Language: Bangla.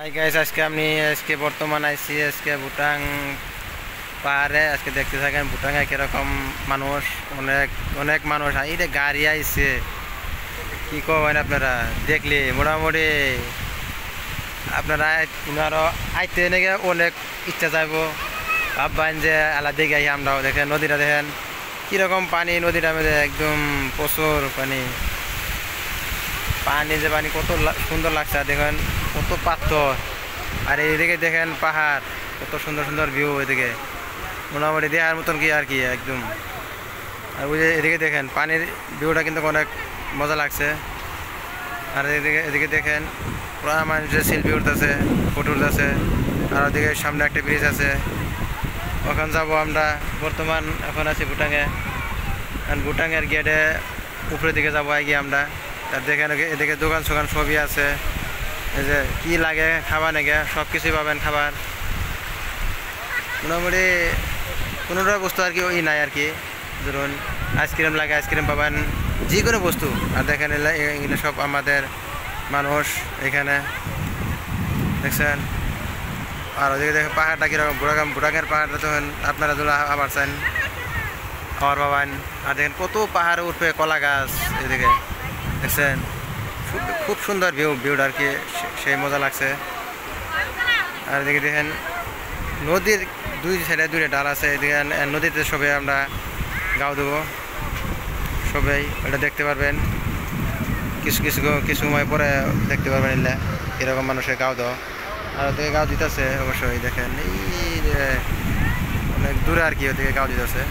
হাই গাইস, আজকে বর্তমান আইছি আজকে ভুটাং পাহাড়ে। আজকে দেখতে থাকেন ভুটাঙে কিরকম মানুষ, অনেক অনেক মানুষ। এই যে গাড়ি আইছে, কি কবেন আপনারা দেখলে মোটামুটি আপনারা আরো আইতে নাকি অনেক ইচ্ছা যাইব। ভাববেন যে আলাদা দিকে আই আমরাও। দেখেন নদীটা, দেখেন কিরকম পানি, নদীটা মধ্যে একদম প্রচুর পানি। পানি যে পানি কত সুন্দর লাগছে, দেখেন কত পাথর। আর এইদিকে দেখেন পাহাড়, কত সুন্দর সুন্দর ভিউ। এদিকে মোটামুটি দেখার মতন কি আর কি একদম। আর ওই যে এদিকে দেখেন পানির ভিউটা কিন্তু অনেক মজা লাগছে। আর এদিকে দেখেন পুরা মানুষের শিল্পী উঠতেছে, ফটো উঠতেছে। আর ওদিকে সামনে একটা ব্রিজ আছে, ওখানে যাব আমরা। বর্তমান এখন আছি ভুটাঙে। ভুটাঙের গেটে উপরের দিকে যাবো গিয়ে আমরা। আর দেখেন এদিকে দোকান সোকান সবই আছে। এই যে কী লাগে খাবার নাকি সব কিছুই পাবেন খাবার। মোটামুটি কোনোটা বস্তু আর কি ওই নাই আর কি। ধরুন আইসক্রিম লাগে, আইসক্রিম পাবেন, যে কোনো বস্তু। আর দেখেন এগুলো সব আমাদের মানুষ এখানে দেখছেন। আর ওদিকে দেখেন পাহাড়টা কীরকম, ভুটাঙের পাহাড়টা তখন আপনারা যদি আবার চান খাবার পাবেন। আর দেখেন কত পাহাড়ে উঠবে, কলা গাছ এদিকে দেখছেন। খুব সুন্দর ভিউটা আর কি, সেই মজা লাগছে। আর এদিকে দেখেন নদীর দুই সাইডে দুইটা ডাল আছে। এদিকে নদীতে সবাই আমরা গাও দেবো, সবাই ওটা দেখতে পারবেন। কিছু সময় পরে দেখতে পারবেন এলে এরকম মানুষের গাও দাও। আর ওদিকে গাও দিতেছে অবশ্যই। দেখেন এই অনেক দূরে আর কি ওদিকে গাও দিতেছে।